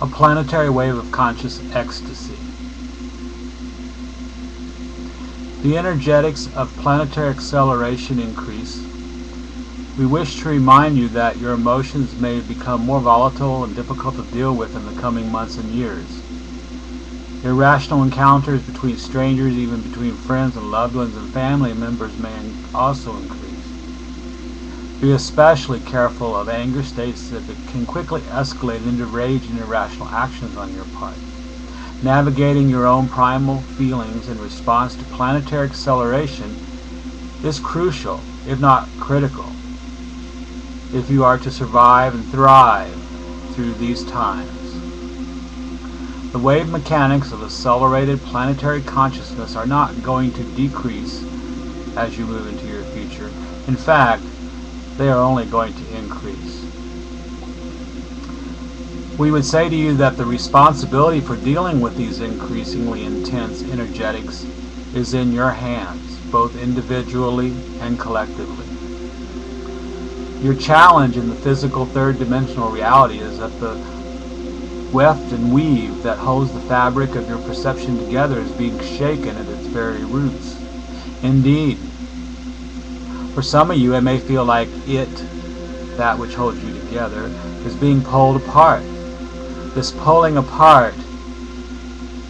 a planetary wave of conscious ecstasy. The energetics of planetary acceleration increase. We wish to remind you that your emotions may become more volatile and difficult to deal with in the coming months and years. Irrational encounters between strangers, even between friends and loved ones and family members, may also increase. Be especially careful of anger states that can quickly escalate into rage and irrational actions on your part. Navigating your own primal feelings in response to planetary acceleration is crucial, if not critical, if you are to survive and thrive through these times. The wave mechanics of accelerated planetary consciousness are not going to decrease as you move into your future. In fact, they are only going to increase. We would say to you that the responsibility for dealing with these increasingly intense energetics is in your hands, both individually and collectively. Your challenge in the physical third-dimensional reality is that the weft and weave that holds the fabric of your perception together is being shaken at its very roots. Indeed, for some of you, it may feel like that which holds you together, is being pulled apart. This pulling apart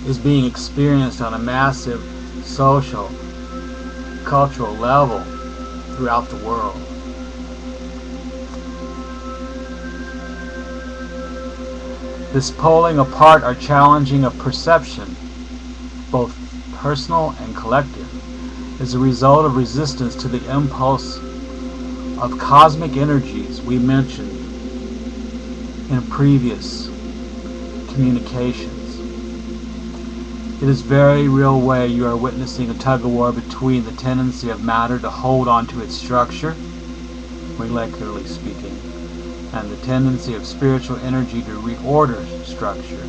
is being experienced on a massive social, cultural level throughout the world. This pulling apart or challenging of perception, both personal and collective, is a result of resistance to the impulse of cosmic energies we mentioned in previous communications. It is very real way you are witnessing a tug-of-war between the tendency of matter to hold on to its structure, molecularly speaking, and the tendency of spiritual energy to reorder structure.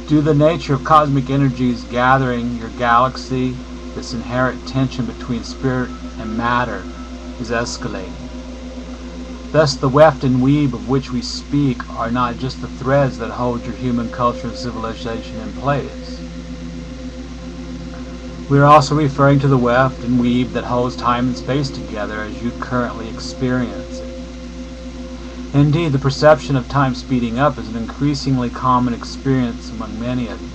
Due to the nature of cosmic energies gathering your galaxy, this inherent tension between spirit and matter is escalating. Thus, the weft and weave of which we speak are not just the threads that hold your human culture and civilization in place. We are also referring to the weft and weave that holds time and space together as you currently experience it. Indeed, the perception of time speeding up is an increasingly common experience among many of you.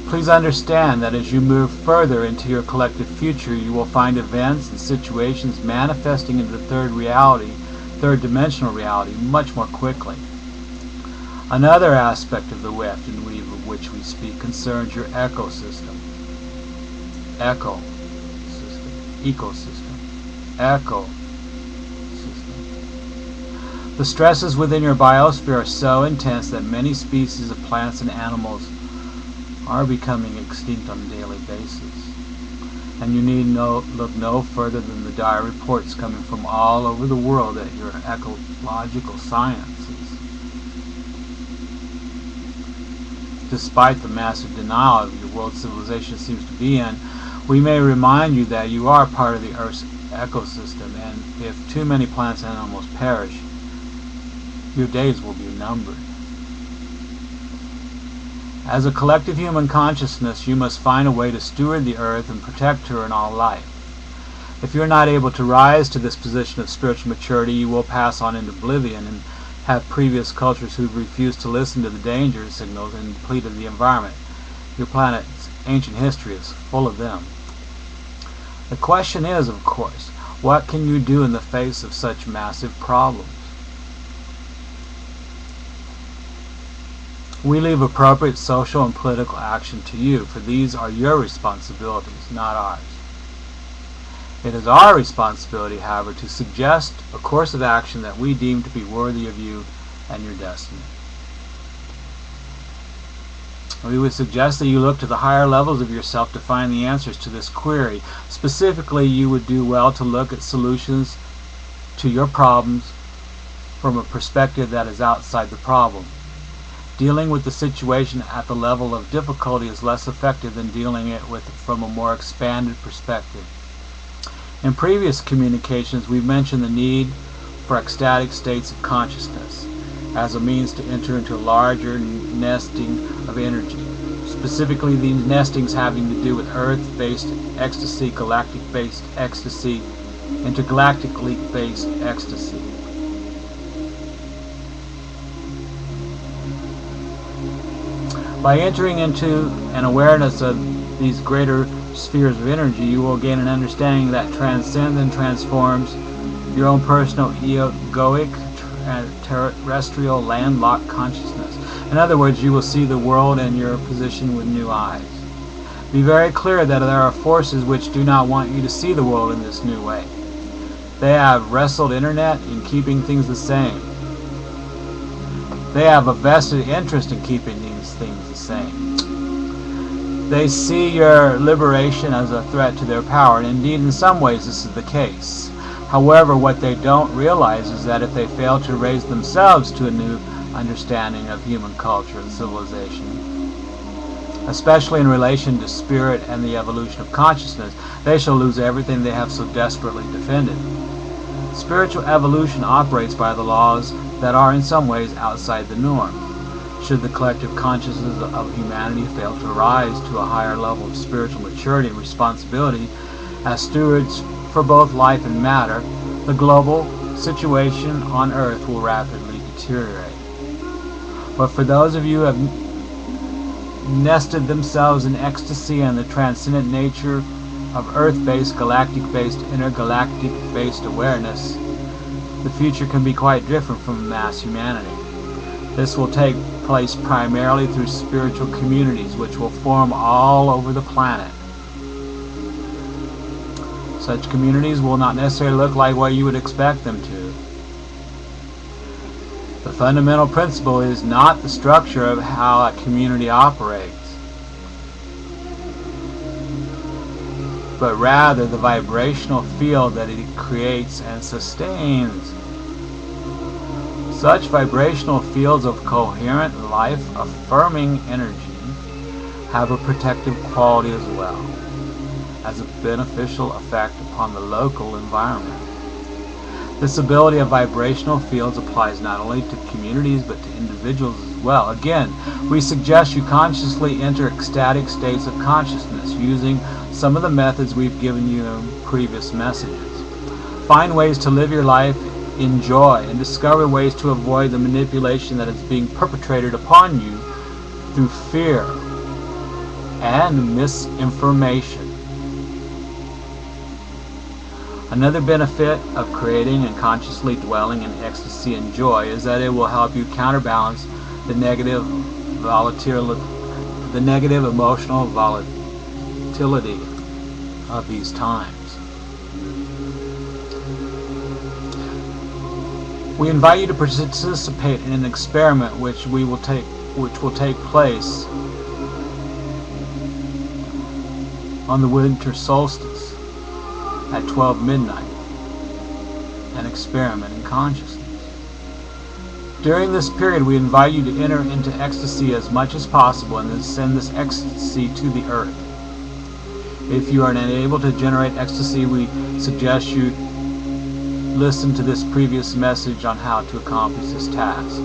Please understand that as you move further into your collective future, you will find events and situations manifesting into the third-dimensional reality much more quickly. Another aspect of the weft and weave of which we speak concerns your ecosystem. The stresses within your biosphere are so intense that many species of plants and animals are becoming extinct on a daily basis. And you need look no further than the dire reports coming from all over the world at your ecological sciences. Despite the massive denial of your world civilization seems to be in, we may remind you that you are part of the Earth's ecosystem, and if too many plants and animals perish, your days will be numbered. As a collective human consciousness, you must find a way to steward the earth and protect her in all life. If you're not able to rise to this position of spiritual maturity, you will pass on into oblivion and have previous cultures who've refused to listen to the danger signals and depleted the environment. Your planet's ancient history is full of them. The question is, of course, what can you do in the face of such massive problems? We leave appropriate social and political action to you, for these are your responsibilities, not ours. It is our responsibility, however, to suggest a course of action that we deem to be worthy of you and your destiny. We would suggest that you look to the higher levels of yourself to find the answers to this query. Specifically, you would do well to look at solutions to your problems from a perspective that is outside the problem. Dealing with the situation at the level of difficulty is less effective than dealing it with from a more expanded perspective. In previous communications, we've mentioned the need for ecstatic states of consciousness. as a means to enter into a larger nesting of energy. Specifically, these nestings having to do with Earth-based ecstasy, galactic-based ecstasy, intergalactically-based ecstasy. By entering into an awareness of these greater spheres of energy, you will gain an understanding that transcends and transforms your own personal egoic, terrestrial, landlocked consciousness. In other words, you will see the world and your position with new eyes. Be very clear that there are forces which do not want you to see the world in this new way. They have wrestled internet in keeping things the same. They have a vested interest in keeping these things the same. They see your liberation as a threat to their power, and indeed in some ways this is the case. However, what they don't realize is that if they fail to raise themselves to a new understanding of human culture and civilization, especially in relation to spirit and the evolution of consciousness, they shall lose everything they have so desperately defended. Spiritual evolution operates by the laws that are in some ways outside the norm. Should the collective consciousness of humanity fail to rise to a higher level of spiritual maturity and responsibility as stewards for both life and matter, the global situation on Earth will rapidly deteriorate. But for those of you who have nested themselves in ecstasy and the transcendent nature of Earth-based, galactic-based, intergalactic-based awareness, the future can be quite different from mass humanity. This will take place primarily through spiritual communities which will form all over the planet. Such communities will not necessarily look like what you would expect them to. The fundamental principle is not the structure of how a community operates, but rather the vibrational field that it creates and sustains. Such vibrational fields of coherent, life-affirming energy have a protective quality as well as a beneficial effect upon the local environment. This ability of vibrational fields applies not only to communities but to individuals as well. Again, we suggest you consciously enter ecstatic states of consciousness using some of the methods we've given you in previous messages. Find ways to live your life in joy and discover ways to avoid the manipulation that is being perpetrated upon you through fear and misinformation. Another benefit of creating and consciously dwelling in ecstasy and joy is that it will help you counterbalance the negative emotional volatility of these times. We invite you to participate in an experiment which will take place on the winter solstice at 12 midnight, an experiment in consciousness. During this period, we invite you to enter into ecstasy as much as possible and then send this ecstasy to the earth. If you are unable to generate ecstasy, we suggest you listen to this previous message on how to accomplish this task.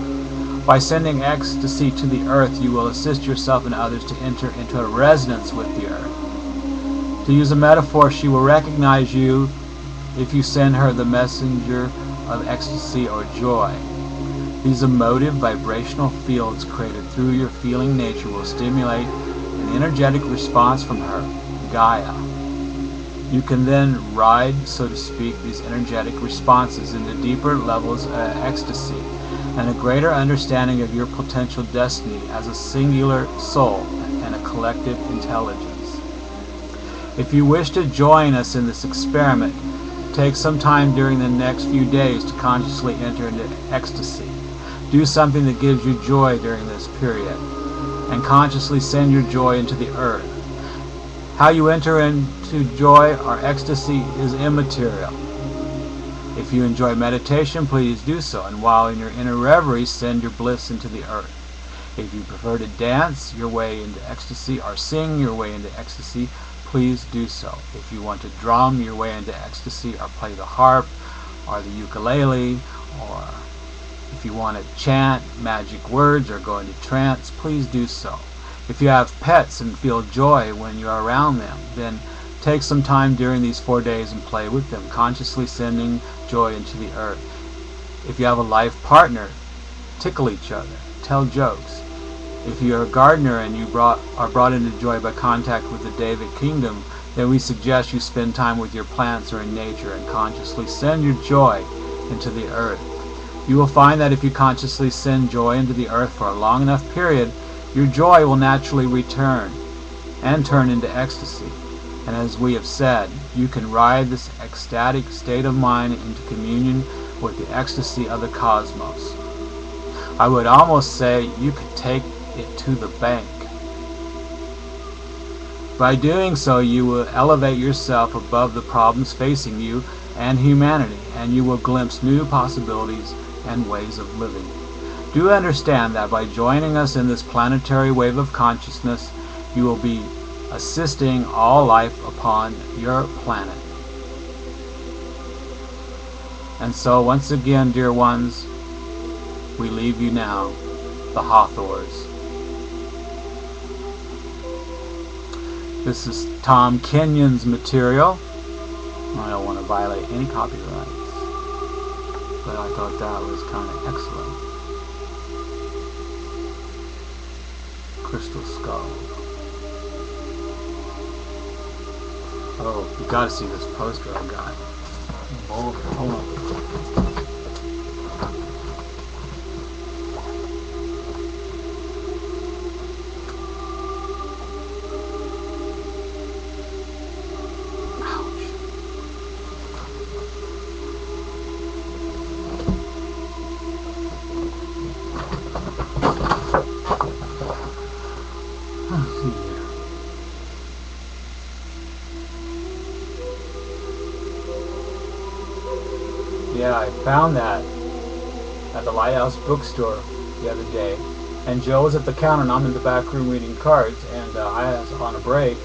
By sending ecstasy to the earth, you will assist yourself and others to enter into a resonance with the earth. To use a metaphor, she will recognize you if you send her the messenger of ecstasy or joy. These emotive vibrational fields created through your feeling nature will stimulate an energetic response from her, Gaia. You can then ride, so to speak, these energetic responses into deeper levels of ecstasy and a greater understanding of your potential destiny as a singular soul and a collective intelligence. If you wish to join us in this experiment, take some time during the next few days to consciously enter into ecstasy. Do something that gives you joy during this period, and consciously send your joy into the earth. How you enter into joy or ecstasy is immaterial. If you enjoy meditation, please do so, and while in your inner reverie, send your bliss into the earth. If you prefer to dance your way into ecstasy or sing your way into ecstasy, please do so. If you want to drum your way into ecstasy or play the harp or the ukulele or If you want to chant magic words or go into trance, please do so. If you have pets and feel joy when you're around them, then take some time during these 4 days and play with them, consciously sending joy into the earth. If you have a life partner, tickle each other, tell jokes. If you're a gardener and you are brought into joy by contact with the David kingdom, then we suggest you spend time with your plants or in nature and consciously send your joy into the earth. You will find that if you consciously send joy into the earth for a long enough period, your joy will naturally return and turn into ecstasy. And as we have said, you can ride this ecstatic state of mind into communion with the ecstasy of the cosmos. I would almost say you could take it to the bank. By doing so, you will elevate yourself above the problems facing you and humanity, and you will glimpse new possibilities and ways of living. Do understand that by joining us in this planetary wave of consciousness, you will be assisting all life upon your planet. And so, once again, dear ones, we leave you now, the HATHOORS. This is Tom Kenyon's material. I don't want to violate any copyrights, but I thought that was kind of excellent. Crystal skull. Oh, you gotta see this poster I got. Hold on. Yeah, I found that at the Lighthouse bookstore the other day, and Joe was at the counter and I'm in the back room reading cards, and I was on a break,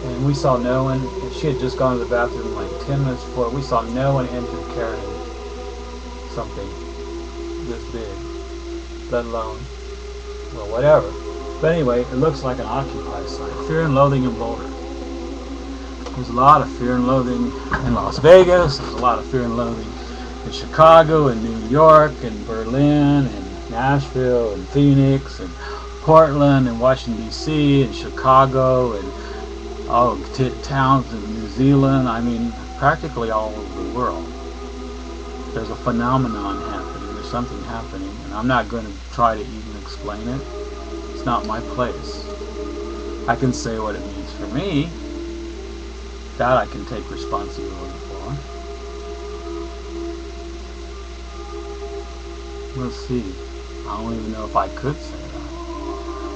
and we saw no one, and she had just gone to the bathroom like 10 minutes before. We saw no one enter carrying something this big, let alone, well, whatever. But anyway, it looks like an occupied site. Fear and Loathing in Boulder. There's a lot of fear and loathing in Las Vegas. There's a lot of fear and loathing in Chicago and New York and Berlin and Nashville and Phoenix and Portland and Washington D.C. and Chicago and towns in New Zealand. I mean, practically all over the world. There's a phenomenon happening. There's something happening, and I'm not going to try to even explain it. It's not my place. I can say what it means for me. That I can take responsibility for. We'll see. I don't even know if I could say that.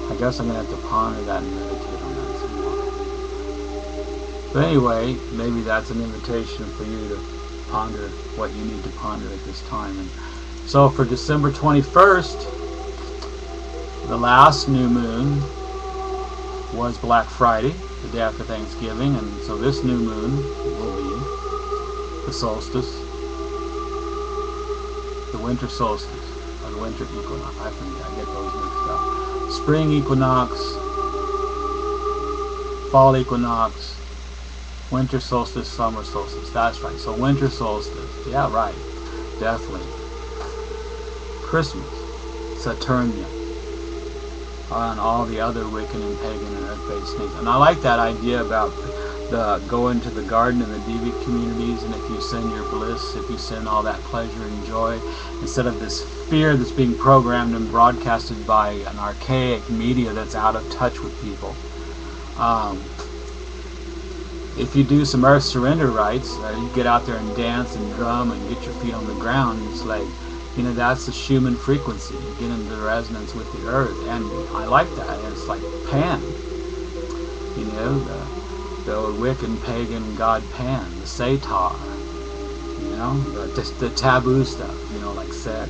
I guess I'm going to have to ponder that and meditate on that some more. But anyway, maybe that's an invitation for you to ponder what you need to ponder at this time. And so for December 21st, the last new moon was Black Friday, the day after Thanksgiving, and so this new moon will be the solstice, the winter solstice, or the winter equinox. I get those mixed up. Spring equinox, fall equinox, winter solstice, summer solstice. That's right. So winter solstice. Yeah, right. Definitely. Christmas, Saturnia, and all the other Wiccan and pagan and earth-based things. And I like that idea about go into the garden and the deviant communities, and if you send your bliss, if you send all that pleasure and joy, instead of this fear that's being programmed and broadcasted by an archaic media that's out of touch with people. If you do some earth surrender rites, you get out there and dance and drum and get your feet on the ground, it's like, you know, that's the Schumann frequency. You get into resonance with the earth, and I like that. It's like Pan, you know, the Wiccan pagan god Pan, the Satar, you know, the taboo stuff, you know, like sex.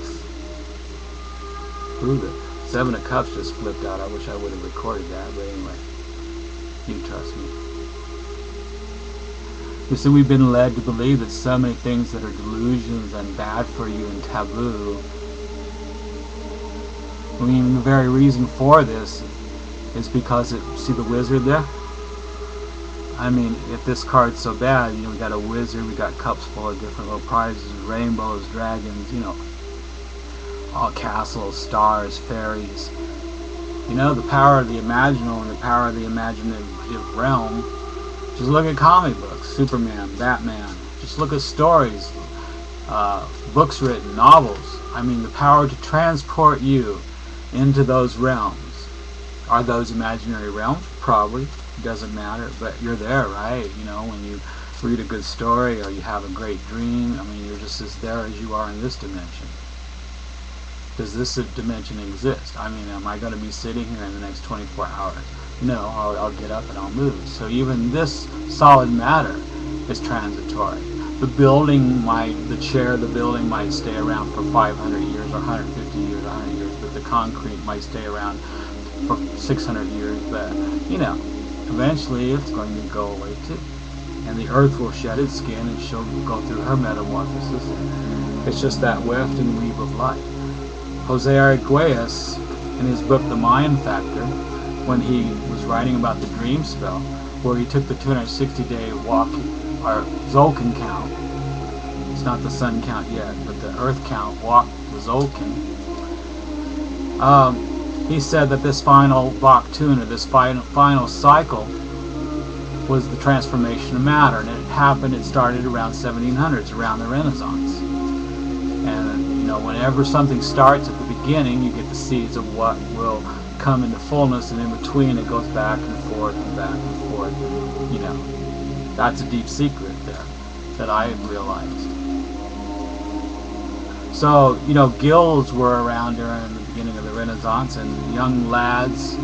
Ooh, the Seven of Cups just flipped out. I wish I would have recorded that, but anyway, you trust me. You see, we've been led to believe that so many things that are delusions and bad for you and taboo I mean, the very reason for this is because see the wizard there? I mean, if this card's so bad, we got a wizard, we got cups full of different little prizes, rainbows, dragons, all castles, stars, fairies. The power of the imaginal and the power of the imaginative realm. Just look at comic books, Superman, Batman. Just look at stories, books written, novels. I mean, the power to transport you into those realms. Are those imaginary realms? Probably. It doesn't matter, but you're there, right? When you read a good story or you have a great dream, I mean, you're just as there as you are in this dimension. Does this dimension exist? I mean, am I going to be sitting here in the next 24 hours? No, I'll get up and I'll move. So even this solid matter is transitory. The building the building might stay around for 500 years or 150 years, 100 years, but the concrete might stay around for 600 years, but, eventually it's going to go away too. And the earth will shed its skin and she'll go through her metamorphosis. It's just that weft and weave of life. Jose Arguelles, in his book The Mind Factor, when he was writing about the dream spell, where he took the 260-day walk, or Zolkin count, it's not the sun count yet, but the earth count, walked the Zolkin, he said that this final Baktun, or this final cycle, was the transformation of matter, and it started around 1700s, around the Renaissance. And whenever something starts at the beginning, you get the seeds of what will come into fullness, and in between it goes back and forth and back and forth. That's a deep secret there that I have realized. So, guilds were around during the beginning of the Renaissance, and young lads,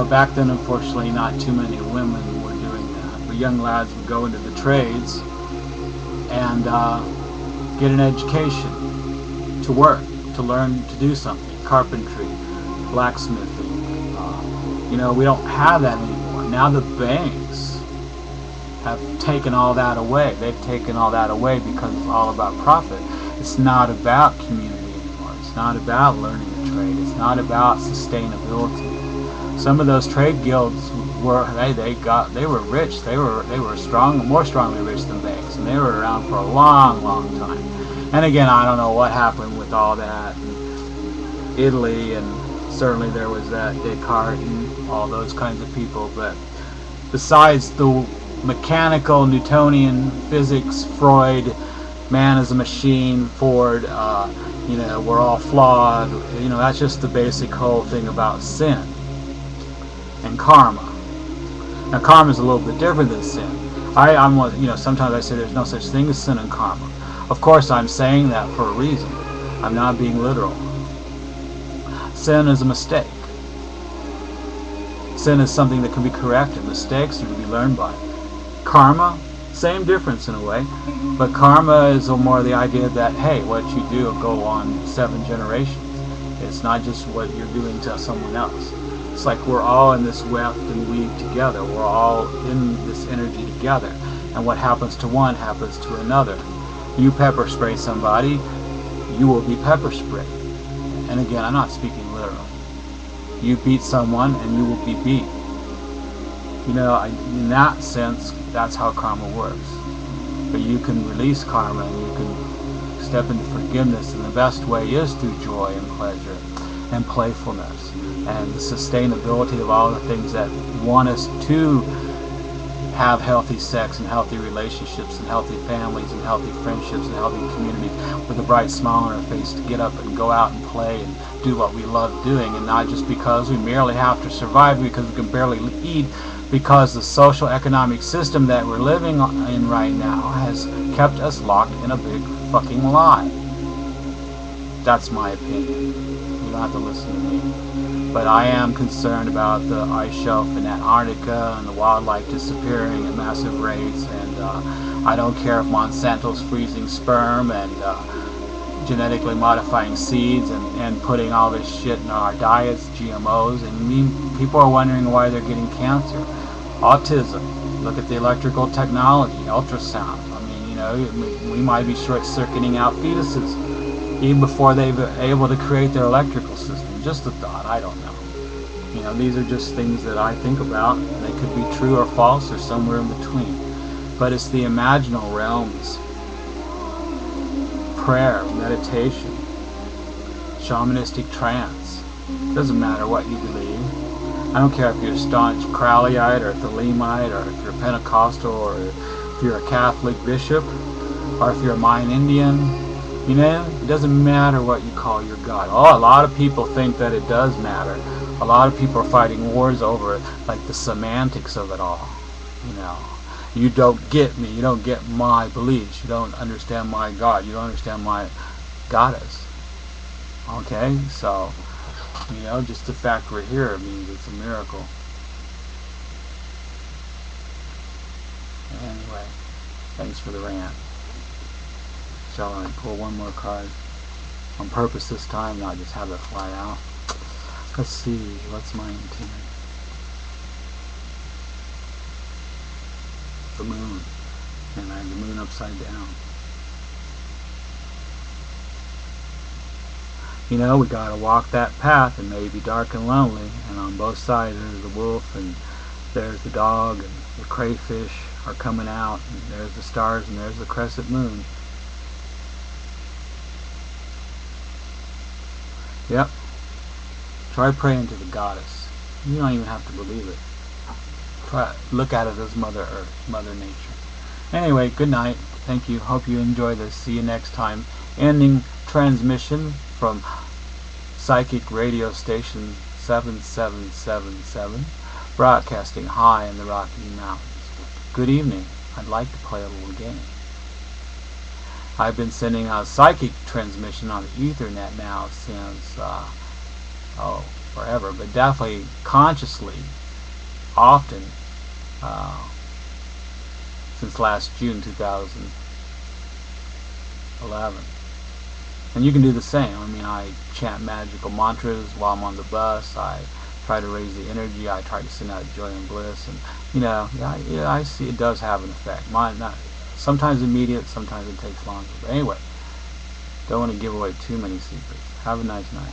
back then unfortunately not too many women were doing that, but young lads would go into the trades and get an education, to work, to learn to do something, carpentry, blacksmithing. We don't have that anymore. Now the banks have taken all that away. They've taken all that away because it's all about profit. It's not about community anymore. It's not about learning a trade. It's not about sustainability. Some of those trade guilds were they were rich. They were strong, more strongly rich than banks, and they were around for a long, long time. And again, I don't know what happened with all that in Italy, and certainly there was that Descartes and all those kinds of people. But besides the mechanical Newtonian physics, Freud, man is a machine, Ford, we're all flawed. That's just the basic whole thing about sin and karma. Now, karma is a little bit different than sin. Sometimes I say there's no such thing as sin and karma. Of course, I'm saying that for a reason. I'm not being literal. Sin is a mistake. Sin is something that can be corrected. Mistakes are to be learned by. Karma, same difference in a way, but karma is more the idea that, hey, what you do will go on 7 generations. It's not just what you're doing to someone else. It's like we're all in this weft and weave together. We're all in this energy together. And what happens to one happens to another. You pepper spray somebody, you will be pepper sprayed. And again, I'm not speaking literal. You beat someone and you will be beat. In that sense, that's how karma works. But you can release karma and you can step into forgiveness, and the best way is through joy and pleasure and playfulness and the sustainability of all the things that want us to have healthy sex and healthy relationships and healthy families and healthy friendships and healthy communities with a bright smile on our face to get up and go out and play and do what we love doing, and not just because we merely have to survive because we can barely eat, because the social economic system that we're living in right now has kept us locked in a big fucking lie. That's my opinion. You don't have to listen to me. But I am concerned about the ice shelf in Antarctica and the wildlife disappearing at massive rates, and I don't care if Monsanto's freezing sperm and genetically modifying seeds and putting all this shit in our diets, GMOs, and people are wondering why they're getting cancer. Autism, look at the electrical technology, ultrasound. We might be short-circuiting out fetuses even before they're able to create their electrical system. just a thought. I don't know. These are just things that I think about, and they could be true or false or somewhere in between. But it's the imaginal realms. Prayer, meditation, shamanistic trance. Doesn't matter what you believe. I don't care if you're a staunch Crowleyite or Thalemite, or if you're Pentecostal, or if you're a Catholic bishop, or if you're a Mayan Indian. It doesn't matter what you call your God. Oh, a lot of people think that it does matter. A lot of people are fighting wars over it, like the semantics of it all. You don't get me. You don't get my beliefs. You don't understand my God. You don't understand my goddess. Okay, so just the fact we're here means it's a miracle. Anyway, thanks for the rant. Shall I pull one more card on purpose this time, not just have it fly out? Let's see, what's my intent? The moon, and I have the moon upside down. We gotta walk that path. It may be dark and lonely, and on both sides there's the wolf, and there's the dog, and the crayfish are coming out, and there's the stars, and there's the crescent moon. Yep. Try praying to the goddess. You don't even have to believe it. Look at it as Mother Earth, Mother Nature. Anyway, good night. Thank you. Hope you enjoy this. See you next time. Ending transmission from Psychic Radio Station 7777, broadcasting high in the Rocky Mountains. Good evening. I'd like to play a little game. I've been sending out psychic transmission on the Ethernet now since, forever, but definitely consciously, often, since last June 2011. And you can do the same. I chant magical mantras while I'm on the bus. I try to raise the energy. I try to send out joy and bliss. And, I see it does have an effect. Sometimes immediate, sometimes it takes longer. But anyway, don't want to give away too many secrets. Have a nice night.